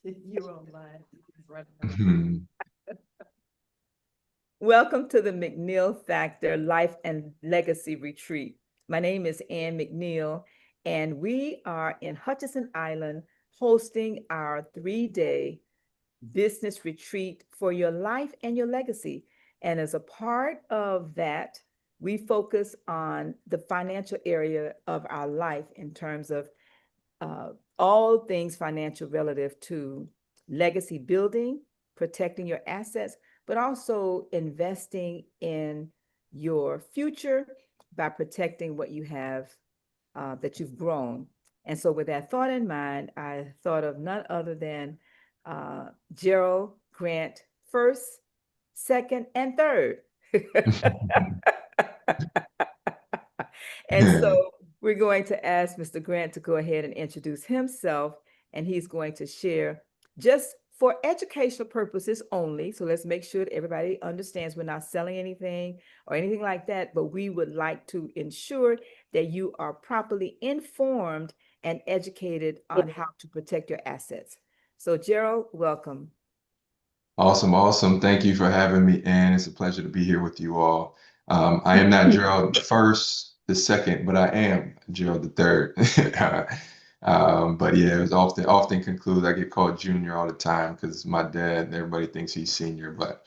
You online. Mhm. Welcome to the McNeill Factor Life and Legacy Retreat. My name is Ann McNeill, and we are in Hutchinson Island hosting our 3-day business retreat for your life and your legacy. And as a part of that, we focus on the financial area of our life in terms of uh, all things financial relative to legacy building, protecting your assets, but also investing in your future by protecting what you have that you've grown. And so, with that thought in mind, I thought of none other than Gerald Grant first, second, and third. And so we're going to ask Mr. Grant to go ahead and introduce himself, and he's going to share just for educational purposes only. So let's make sure that everybody understands we're not selling anything or anything like that, but we would like to ensure that you are properly informed and educated on how to protect your assets. So, Gerald, welcome. Awesome, awesome. Thank you for having me, and it's a pleasure to be here with you all. I am not Gerald the first, the second, but I am Gerald the third. But yeah, it was often concluded I get called Junior all the time because my dad and everybody thinks he's senior. But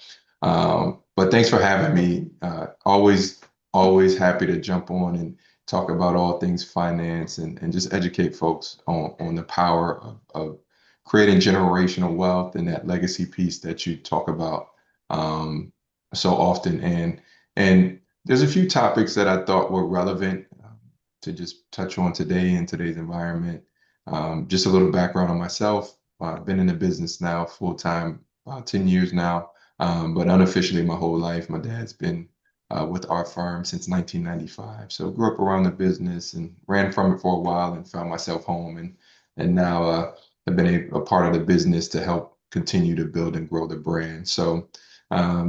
thanks for having me. Always happy to jump on and talk about all things finance and just educate folks on the power of creating generational wealth and that legacy piece that you talk about um, so often. And there's a few topics that I thought were relevant to just touch on today in today's environment. Just a little background on myself. I've been in the business now full time, about 10 years now, but unofficially my whole life. My dad's been with our firm since 1995. So grew up around the business and ran from it for a while and found myself home and now have been a part of the business to help continue to build and grow the brand. So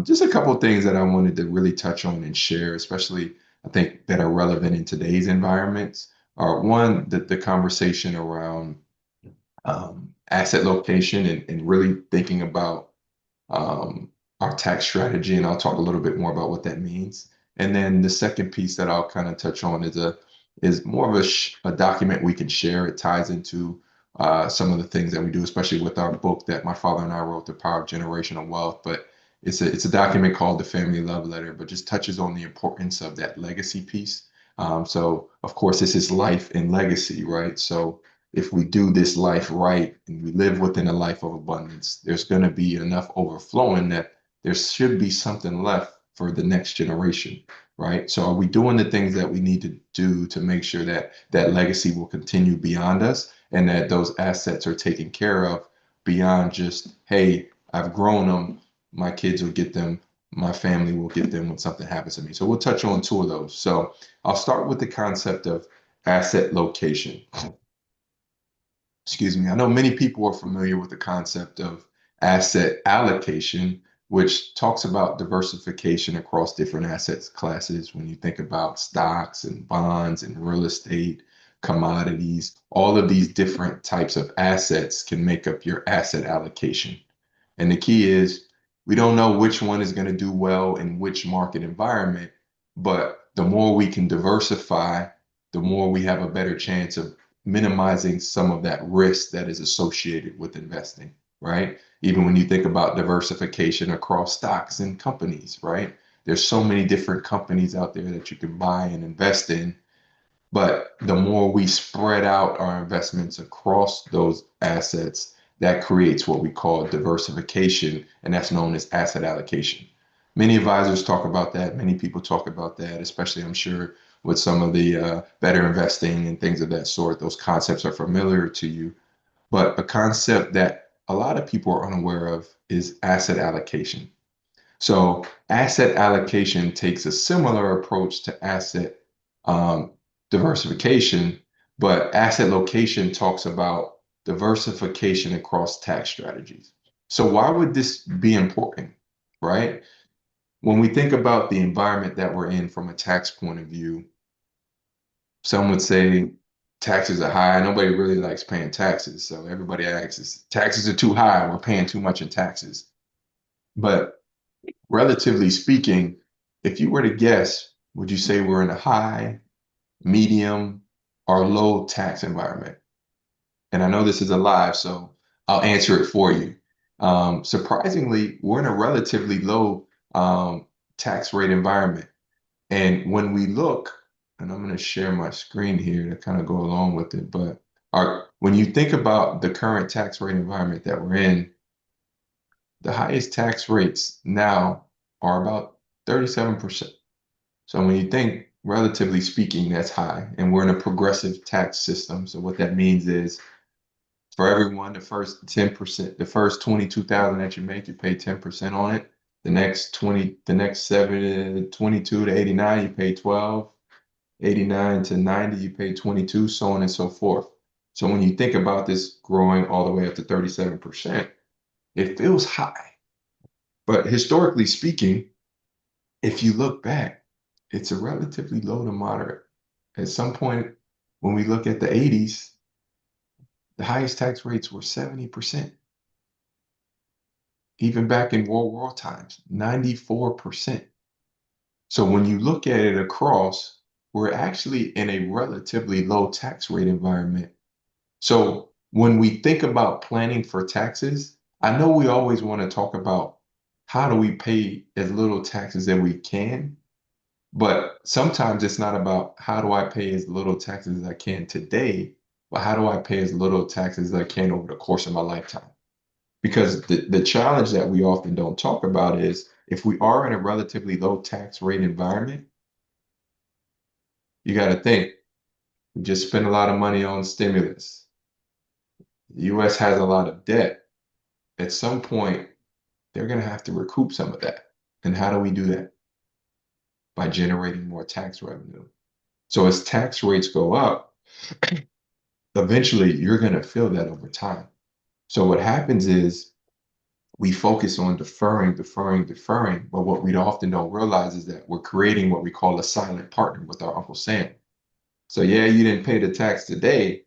just a couple of things that I wanted to really touch on and share, especially I think that are relevant in today's environments are one, the conversation around asset location and really thinking about our tax strategy, and I'll talk a little bit more about what that means. And then the second piece that I'll kind of touch on is more of a document we can share. It ties into some of the things that we do, especially with our book that my father and I wrote, The Power of Generational Wealth. But it's a document called the Family Love Letter, but just touches on the importance of that legacy piece. So of course, this is life and legacy, right? So if we do this life right and we live within a life of abundance, there's going to be enough overflowing that there should be something left for the next generation, right? So are we doing the things that we need to do to make sure that that legacy will continue beyond us and that those assets are taken care of beyond just, hey, I've grown them, my kids will get them, my family will get them when something happens to me. So we'll touch on two of those. So I'll start with the concept of asset location. Excuse me. I know many people are familiar with the concept of asset allocation, which talks about diversification across different assets classes. When you think about stocks and bonds and real estate, commodities, all of these different types of assets can make up your asset allocation. And the key is we don't know which one is going to do well in which market environment, but the more we can diversify, the more we have a better chance of minimizing some of that risk that is associated with investing, right? Even when you think about diversification across stocks and companies, right? There's so many different companies out there that you can buy and invest in, but the more we spread out our investments across those assets, that creates what we call diversification, and that's known as asset allocation. Many advisors talk about that. Many people talk about that, especially I'm sure with some of the better investing and things of that sort. Those concepts are familiar to you. But a concept that a lot of people are unaware of is asset allocation. So asset allocation takes a similar approach to asset um, diversification, but asset location talks about diversification across tax strategies. So why would this be important, right? When we think about the environment that we're in from a tax point of view, some would say taxes are high. Nobody really likes paying taxes. So everybody asks, taxes are too high. We're paying too much in taxes. But relatively speaking, if you were to guess, would you say we're in a high, medium, or low tax environment? And I know this is a live, so I'll answer it for you. Surprisingly, we're in a relatively low tax rate environment. And when we look, and I'm going to share my screen here to kind of go along with it, but when you think about the current tax rate environment that we're in, the highest tax rates now are about 37%. So when you think, relatively speaking, that's high, and we're in a progressive tax system. So what that means is for everyone, the first 10%, the first 22,000 that you make, you pay 10% on it. The next 22 to 89, you pay 12. 89 to 90, you pay 22, so on and so forth. So when you think about this growing all the way up to 37%, it feels high. But historically speaking, if you look back, it's a relatively low to moderate. At some point, when we look at the 80s, the highest tax rates were 70%. Even back in World War times, 94%. So when you look at it across, we're actually in a relatively low tax rate environment. So when we think about planning for taxes, I know we always want to talk about how do we pay as little taxes as we can, but sometimes it's not about how do I pay as little taxes as I can today, but how do I pay as little taxes as I can over the course of my lifetime? Because the challenge that we often don't talk about is if we are in a relatively low tax rate environment, you got to think, we just spent a lot of money on stimulus. The US has a lot of debt. At some point, they're going to have to recoup some of that. And how do we do that? By generating more tax revenue. So as tax rates go up, eventually you're going to feel that over time. So what happens is we focus on deferring, deferring, deferring. But what we often don't realize is that we're creating what we call a silent partner with our Uncle Sam. So yeah, you didn't pay the tax today,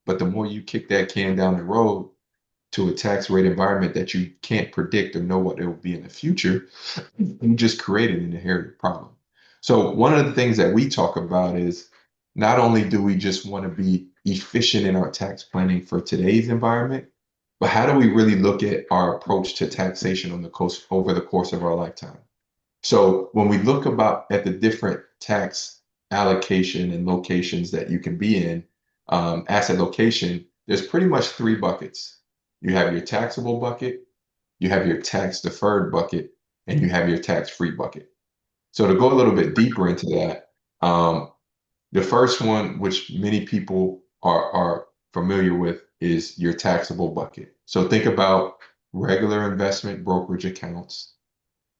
but the more you kick that can down the road to a tax rate environment that you can't predict or know what it will be in the future, you just created an inherited problem. So one of the things that we talk about is not only do we just want to be efficient in our tax planning for today's environment, but how do we really look at our approach to taxation on the coast over the course of our lifetime? So when we look about at the different tax allocation and locations that you can be in, asset location, there's pretty much three buckets. You have your taxable bucket, you have your tax deferred bucket, and you have your tax free bucket. So to go a little bit deeper into that, the first one, which many people are familiar with, is your taxable bucket. So think about regular investment brokerage accounts,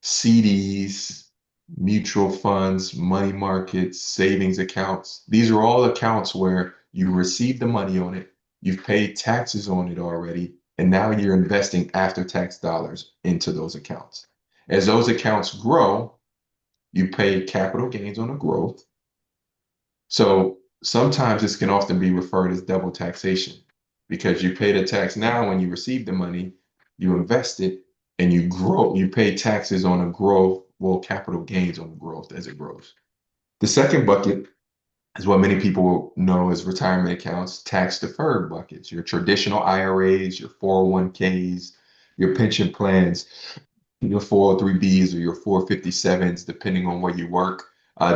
CDs, mutual funds, money markets, savings accounts. These are all accounts where you receive the money on it, you've paid taxes on it already, and now you're investing after tax dollars into those accounts. As those accounts grow, you pay capital gains on the growth. So sometimes this can often be referred as double taxation because you pay the tax now when you receive the money, you invest it, and you grow, you pay taxes on a growth, well, capital gains on the growth as it grows. The second bucket is what many people know as retirement accounts, tax deferred buckets, your traditional IRAs, your 401ks, your pension plans, your 403Bs or your 457s, depending on where you work.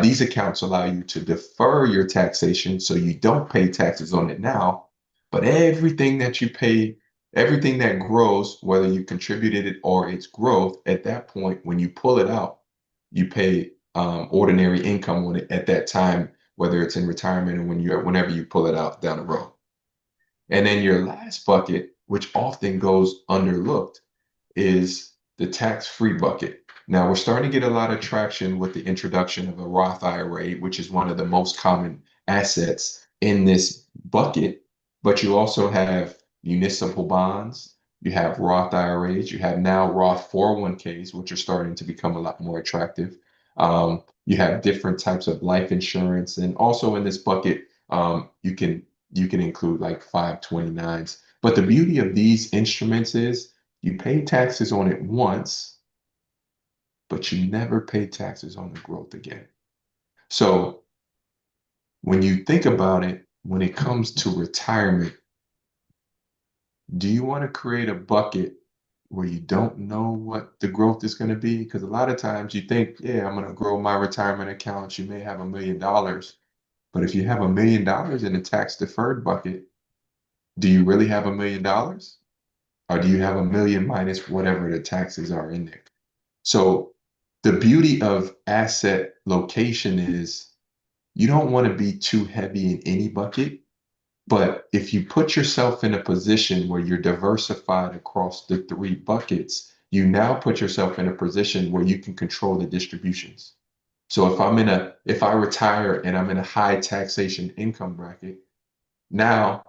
These accounts allow you to defer your taxation so you don't pay taxes on it now, but everything that you pay, everything that grows, whether you contributed it or its growth, at that point, when you pull it out, you pay ordinary income on it at that time, whether it's in retirement or whenever you pull it out down the road. And then your last bucket, which often goes underlooked, is the tax-free bucket. Now we're starting to get a lot of traction with the introduction of a Roth IRA, which is one of the most common assets in this bucket. But you also have municipal bonds, you have Roth IRAs, you have now Roth 401ks, which are starting to become a lot more attractive. You have different types of life insurance, and also in this bucket, you can you can include like 529s. But the beauty of these instruments is you pay taxes on it once, but you never pay taxes on the growth again. So when you think about it, when it comes to retirement, do you want to create a bucket where you don't know what the growth is going to be? Because a lot of times you think, yeah, I'm going to grow my retirement accounts. You may have $1 million, but if you have $1 million in a tax deferred bucket, do you really have $1 million? Or do you have a million minus whatever the taxes are in there? So the beauty of asset location is you don't want to be too heavy in any bucket. But if you put yourself in a position where you're diversified across the three buckets, you now put yourself in a position where you can control the distributions. So if I retire and I'm in a high taxation income bracket, now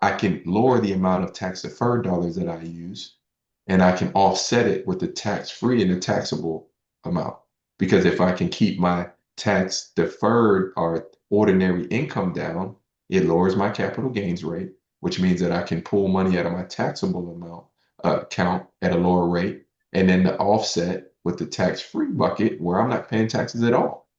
I can lower the amount of tax deferred dollars that I use, and I can offset it with the tax free and the taxable amount. Because if I can keep my tax deferred or ordinary income down, it lowers my capital gains rate, which means that I can pull money out of my taxable amount account at a lower rate, and then the offset with the tax free bucket where I'm not paying taxes at all.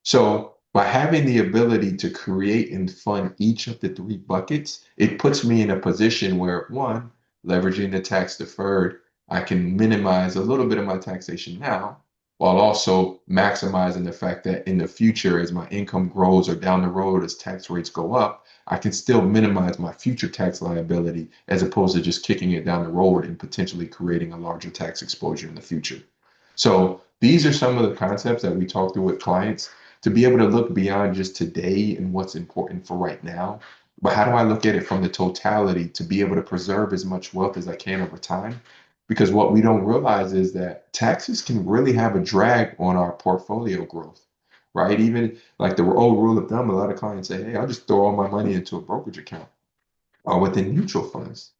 So by having the ability to create and fund each of the three buckets, it puts me in a position where, one, leveraging the tax deferred, I can minimize a little bit of my taxation now, while also maximizing the fact that in the future, as my income grows or down the road as tax rates go up, I can still minimize my future tax liability as opposed to just kicking it down the road and potentially creating a larger tax exposure in the future. So these are some of the concepts that we talk through with clients to be able to look beyond just today and what's important for right now. But how do I look at it from the totality to be able to preserve as much wealth as I can over time? Because what we don't realize is that taxes can really have a drag on our portfolio growth, right? Even like the old rule of thumb, a lot of clients say, hey, I'll just throw all my money into a brokerage account or within mutual funds.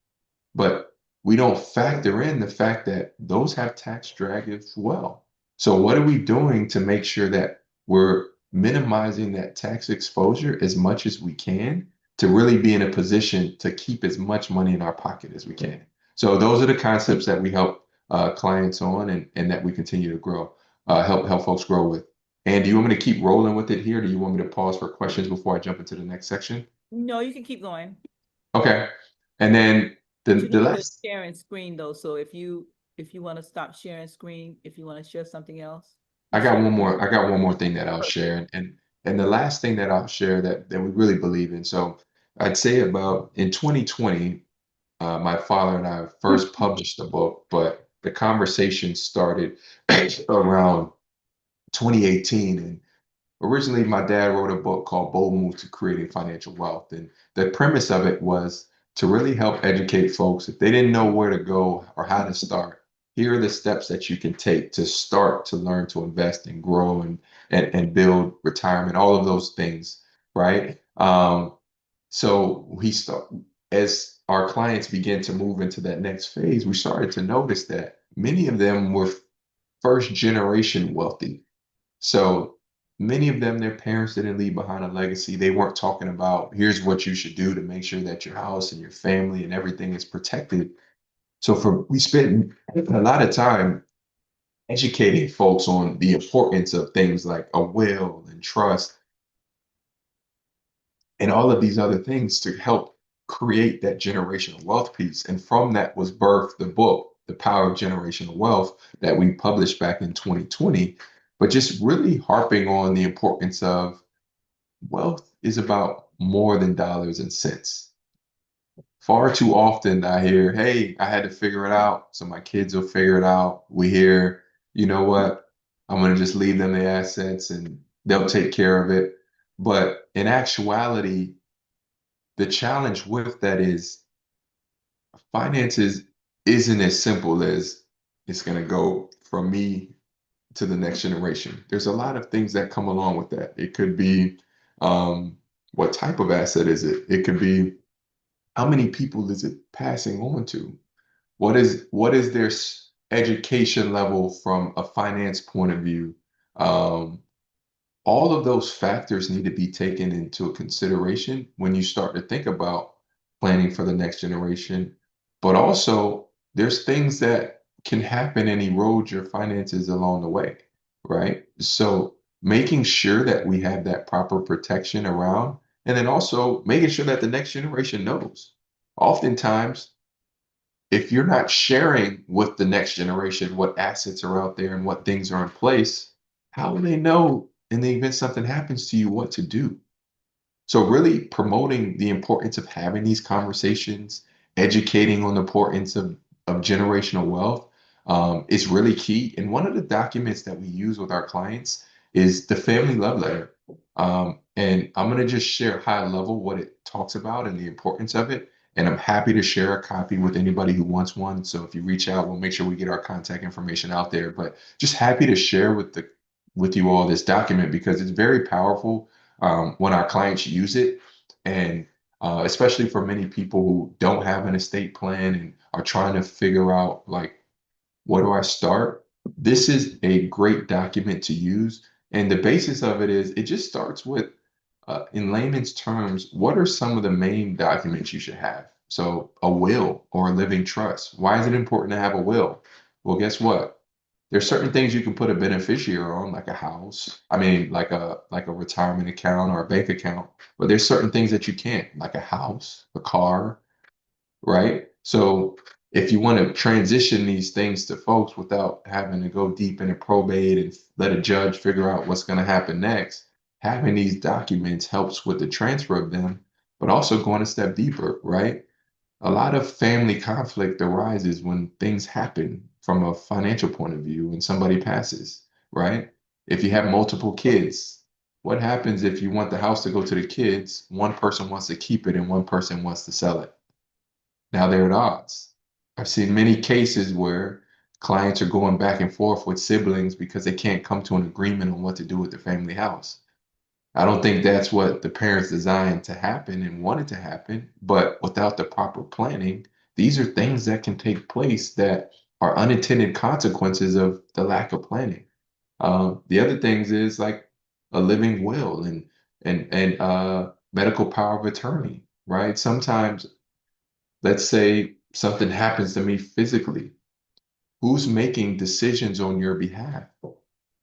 But we don't factor in the fact that those have tax drag as well. So what are we doing to make sure that we're minimizing that tax exposure as much as we can to really be in a position to keep as much money in our pocket as we can? So those are the concepts that we help clients on and that we continue to grow, help folks grow with. And do you want me to keep rolling with it here? Do you want me to pause for questions before I jump into the next section? No, you can keep going. Okay. And then But you the need to last share and screen though. So if you want to stop sharing screen, if you want to share something else, you share. I got one more thing that I'll share. And the last thing that I'll share that we really believe in. So I'd say about in 2020, my father and I first published the book, but the conversation started around 2018. And originally, my dad wrote a book called Bold Move to Creating Financial Wealth. And the premise of it was to really help educate folks if they didn't know where to go or how to start. Here are the steps that you can take to start to learn to invest and grow and build retirement, all of those things, right? So we start as our clients begin to move into that next phase, we started to notice that many of them were first generation wealthy. So many of them, their parents didn't leave behind a legacy. They weren't talking about here's what you should do to make sure that your house and your family and everything is protected. So we spent a lot of time educating folks on the importance of things like a will and trust and all of these other things to help create that generational wealth piece. And from that was birthed the book, The Power of Generational Wealth, that we published back in 2020. But just really harping on the importance of wealth is about more than dollars and cents. Far too often I hear, hey, I had to figure it out, so my kids will figure it out. We hear, you know what, I'm going to just leave them the assets and they'll take care of it. But in actuality, the challenge with that is finances isn't as simple as it's going to go from me to the next generation. There's a lot of things that come along with that. It could be what type of asset is it? It could be how many people is it passing on to? What is their education level from a finance point of view? Um, all of those factors need to be taken into consideration when you start to think about planning for the next generation. But also, there's things that can happen and erode your finances along the way, right? So, making sure that we have that proper protection around, and then also making sure that the next generation knows. Oftentimes, if you're not sharing with the next generation what assets are out there and what things are in place, how will they know in the event something happens to you what to do? So really promoting the importance of having these conversations, educating on the importance of generational wealth is really key. And one of the documents that we use with our clients is the family love letter. And I'm going to just share high level what it talks about and the importance of it. And I'm happy to share a copy with anybody who wants one. So if you reach out, we'll make sure we get our contact information out there. But just happy to share with you all this document because it's very powerful when our clients use it. And especially for many people who don't have an estate plan and are trying to figure out, like, where do I start? This is a great document to use. And the basis of it is it just starts with, in layman's terms, what are some of the main documents you should have? So, a will or a living trust. Why is it important to have a will? Well, guess what? There's certain things you can put a beneficiary on, like a house. I mean, like a retirement account or a bank account. But there's certain things that you can't, like a house, a car, right? So if you want to transition these things to folks without having to go deep into probate and let a judge figure out what's going to happen next, having these documents helps with the transfer of them, but also going a step deeper, right? A lot of family conflict arises when things happen from a financial point of view when somebody passes, right? If you have multiple kids, what happens if you want the house to go to the kids, one person wants to keep it and one person wants to sell it? Now they're at odds. I've seen many cases where clients are going back and forth with siblings because they can't come to an agreement on what to do with the family house. I don't think that's what the parents designed to happen and wanted to happen, but without the proper planning, these are things that can take place that are unintended consequences of the lack of planning. The other things is like a living will and medical power of attorney, right? Sometimes, let's say something happens to me physically. Who's making decisions on your behalf?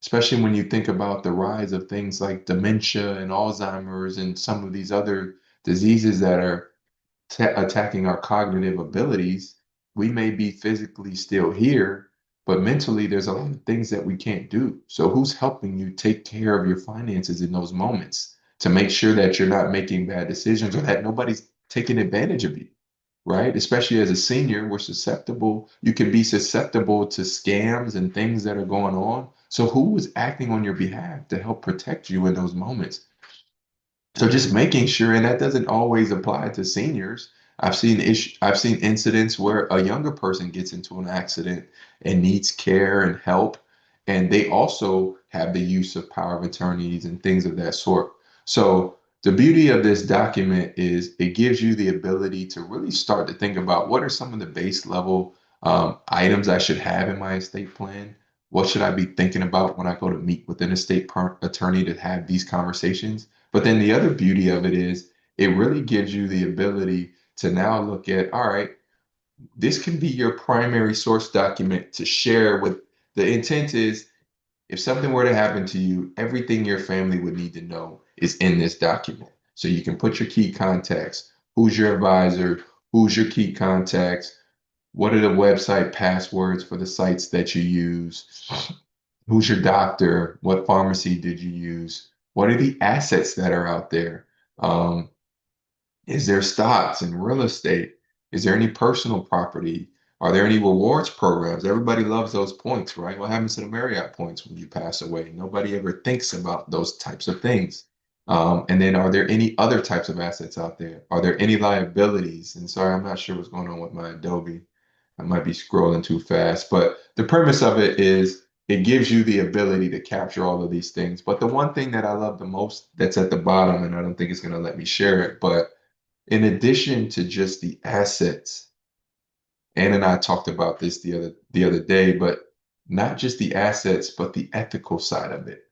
Especially when you think about the rise of things like dementia and Alzheimer's and some of these other diseases that are attacking our cognitive abilities. We may be physically still here, but mentally there's a lot of things that we can't do. So who's helping you take care of your finances in those moments to make sure that you're not making bad decisions or that nobody's taking advantage of you? Right? Especially as a senior, we're susceptible. You can be susceptible to scams and things that are going on. So who is acting on your behalf to help protect you in those moments? So just making sure, and that doesn't always apply to seniors. I've seen incidents where a younger person gets into an accident and needs care and help, and they also have the use of power of attorneys and things of that sort. So the beauty of this document is it gives you the ability to really start to think about what are some of the base level items I should have in my estate plan. What should I be thinking about when I go to meet with an attorney to have these conversations? But then the other beauty of it is it really gives you the ability to now look at, all right, this can be your primary source document to share with. The intent is if something were to happen to you, everything your family would need to know is in this document. So you can put your key contacts, who's your advisor, who's your key contacts, what are the website passwords for the sites that you use, who's your doctor? What pharmacy did you use? What are the assets that are out there? Um, is there stocks in real estate? Is there any personal property? Are there any rewards programs? Everybody loves those points, right? What happens to the Marriott points when you pass away? Nobody ever thinks about those types of things. And then are there any other types of assets out there? Are there any liabilities? And sorry, I'm not sure what's going on with my Adobe. I might be scrolling too fast, but the premise of it is it gives you the ability to capture all of these things. But the one thing that I love the most that's at the bottom, and I don't think it's going to let me share it, but in addition to just the assets, Ann and I talked about this the other day, but not just the assets, but the ethical side of it.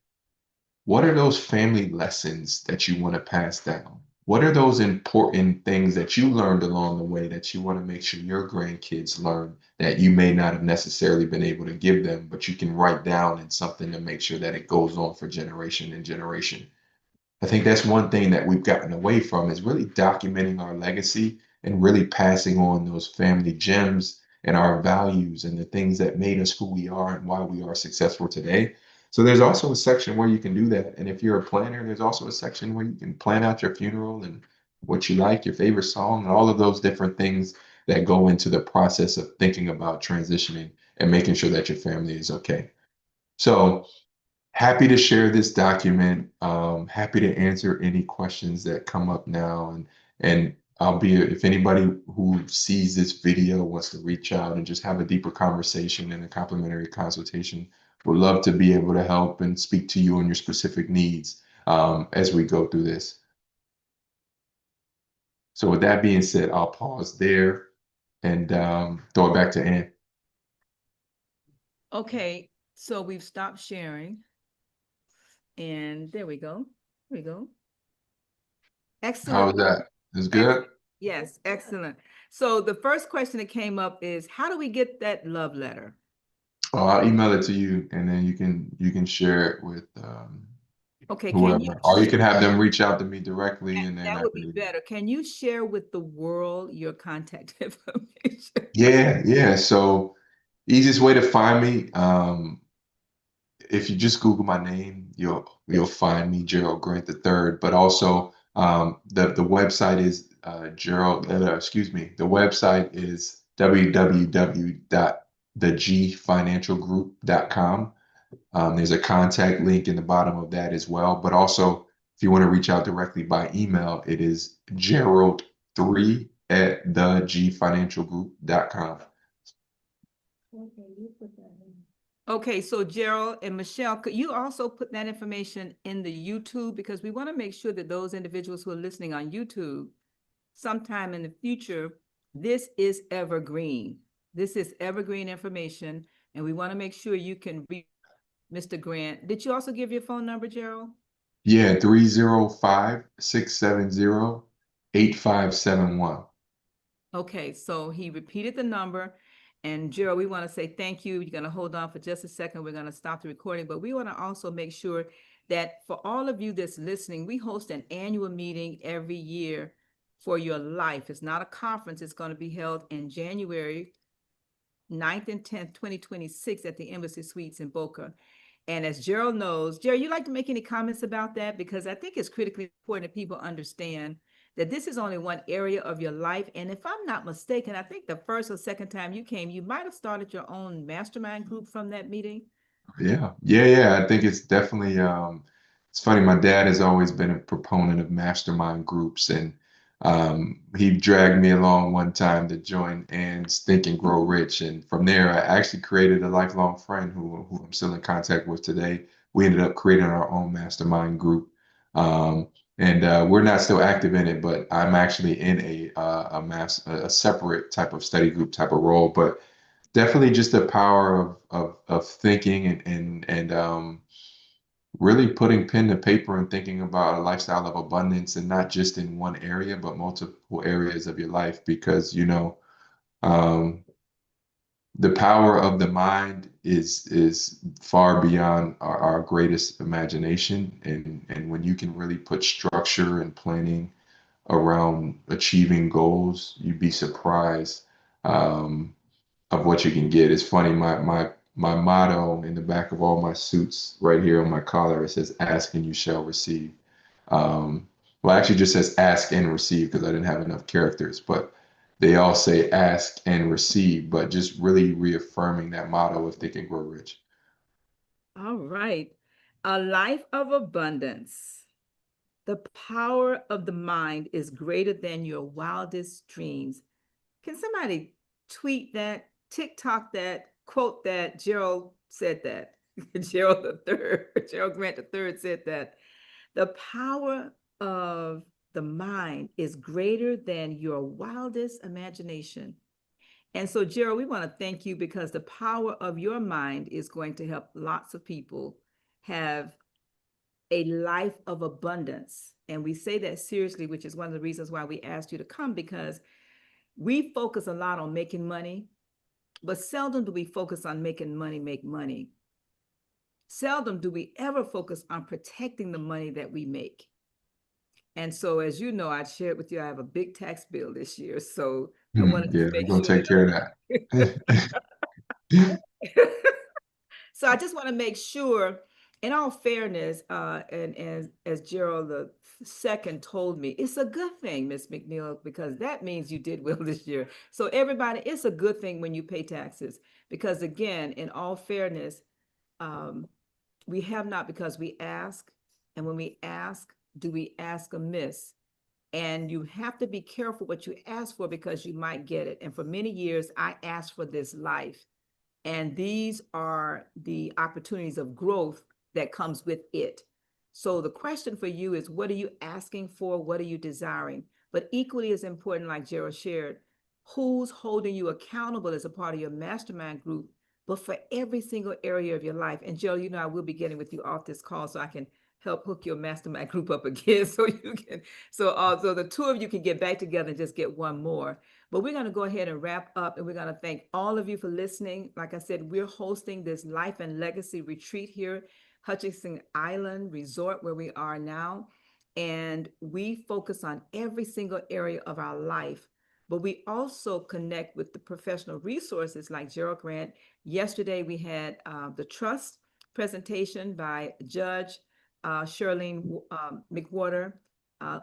what are those family lessons that you want to pass down? What are those important things that you learned along the way that you want to make sure your grandkids learn that you may not have necessarily been able to give them, but you can write down in something to make sure that it goes on for generation and generation? I think that's one thing that we've gotten away from is really documenting our legacy and really passing on those family gems and our values and the things that made us who we are and why we are successful today. So there's also a section where you can do that. And if you're a planner, there's also a section where you can plan out your funeral and what you like, your favorite song, and all of those different things that go into the process of thinking about transitioning and making sure that your family is okay. So happy to share this document. Happy to answer any questions that come up now. And I'll be, if anybody who sees this video wants to reach out and just have a deeper conversation and a complimentary consultation, would love to be able to help and speak to you on your specific needs as we go through this. So with that being said, I'll pause there and throw it back to Ann. Okay, so we've stopped sharing. And there we go. There we go. How Excellent. was that? Is good? Excellent. Yes, excellent. So the first question that came up is, how do we get that love letter? Oh, I'll email it to you, and then you can share it with Okay, can you whoever, or you can have them reach out to me directly, and then that I would be can. better. Can you share with the world your contact information? Yeah, yeah. So easiest way to find me, if you just Google my name, you'll find me, Gerald Grant the third. But also, the website is Gerald. Excuse me. The website is www.thegfinancialgroup.com. There's a contact link in the bottom of that as well. But also, if you want to reach out directly by email, it is Gerald3@thegfinancialgroup.com. Okay, so Gerald and Michelle, could you also put that information in the YouTube? Because we want to make sure that those individuals who are listening on YouTube, sometime in the future, this is evergreen. This is evergreen information, and we want to make sure you can reach Mr. Grant. Did you also give your phone number, Gerald? Yeah, 305-670-8571. Okay, so he repeated the number. And Gerald, we want to say thank you. You're going to hold on for just a second. We're going to stop the recording, but we want to also make sure that for all of you that's listening, we host an annual meeting every year for your life. It's not a conference. It's going to be held in January 9th and 10th, 2026 at the Embassy Suites in Boca. And as Gerald knows, Gerald, you like to make any comments about that? Because I think it's critically important that people understand that this is only one area of your life. And if I'm not mistaken, I think the first or second time you came, you might have started your own mastermind group from that meeting. Yeah, yeah, yeah. I think it's definitely it's funny. My dad has always been a proponent of mastermind groups, and he dragged me along one time to join Ann's Think and Grow Rich. And from there, I actually created a lifelong friend who I'm still in contact with today. We ended up creating our own mastermind group. Um, and we're not still active in it, but I'm actually in a separate type of study group type of role. But definitely just the power of thinking and really putting pen to paper and thinking about a lifestyle of abundance and not just in one area, but multiple areas of your life because um, the power of the mind is far beyond our greatest imagination. And when you can really put structure and planning around achieving goals, you'd be surprised. Of what you can get. It's funny, my motto in the back of all my suits right here on my collar, it says ask and you shall receive. Well, actually just says ask and receive because I didn't have enough characters, but they all say ask and receive, but just really reaffirming that motto of Think and Grow Rich. All right. A life of abundance. The power of the mind is greater than your wildest dreams. Can somebody tweet that, TikTok that, quote that? Gerald said that. Gerald the third, Gerald Grant the third said that. The power of the mind is greater than your wildest imagination. And so, Gerald, we want to thank you because the power of your mind is going to help lots of people have a life of abundance. And we say that seriously, which is one of the reasons why we asked you to come, because we focus a lot on making money, but seldom do we focus on making money make money. Seldom do we ever focus on protecting the money that we make. And so, as you know, I shared with you, I have a big tax bill this year. So I wanted to Yeah, we're make gonna sure take care of that. that so I just want to make sure, in all fairness, and as Gerald the second told me, it's a good thing, Miss McNeill, because that means you did well this year. So everybody, it's a good thing when you pay taxes, because again, in all fairness, um, we have not because we ask, and when we ask, do we ask amiss? And you have to be careful what you ask for because you might get it. And for many years, I asked for this life. And these are the opportunities of growth that comes with it. So the question for you is, what are you asking for? What are you desiring? But equally as important, like Gerald shared, who's holding you accountable as a part of your mastermind group, but for every single area of your life. And Gerald, you know, I will be getting with you off this call so I can help hook your mastermind group up again so you can, so the two of you can get back together and just get one more. But we're going to go ahead and wrap up, and we're going to thank all of you for listening. Like I said, we're hosting this Life and Legacy retreat here, Hutchinson Island Resort, where we are now. And we focus on every single area of our life, but we also connect with the professional resources like Gerald Grant. Yesterday, we had the trust presentation by Judge Shirlene McWhorter,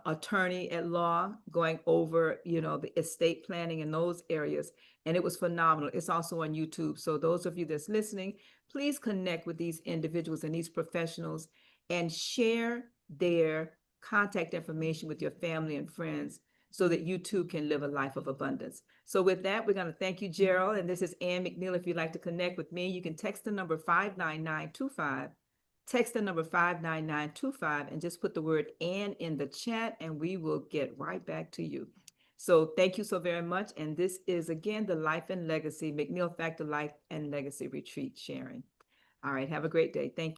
attorney at law, going over, you know, the estate planning in those areas. And it was phenomenal. It's also on YouTube. So those of you that's listening, please connect with these individuals and these professionals and share their contact information with your family and friends so that you too can live a life of abundance. So with that, we're going to thank you, Gerald. And this is Ann McNeill. If you'd like to connect with me, you can text the number 59925. Text the number 59925 and just put the word "and" in the chat, and we will get right back to you. So thank you so very much. And this is again the Life and Legacy McNeill Factor Life and Legacy Retreat sharing. All right, have a great day. Thank you.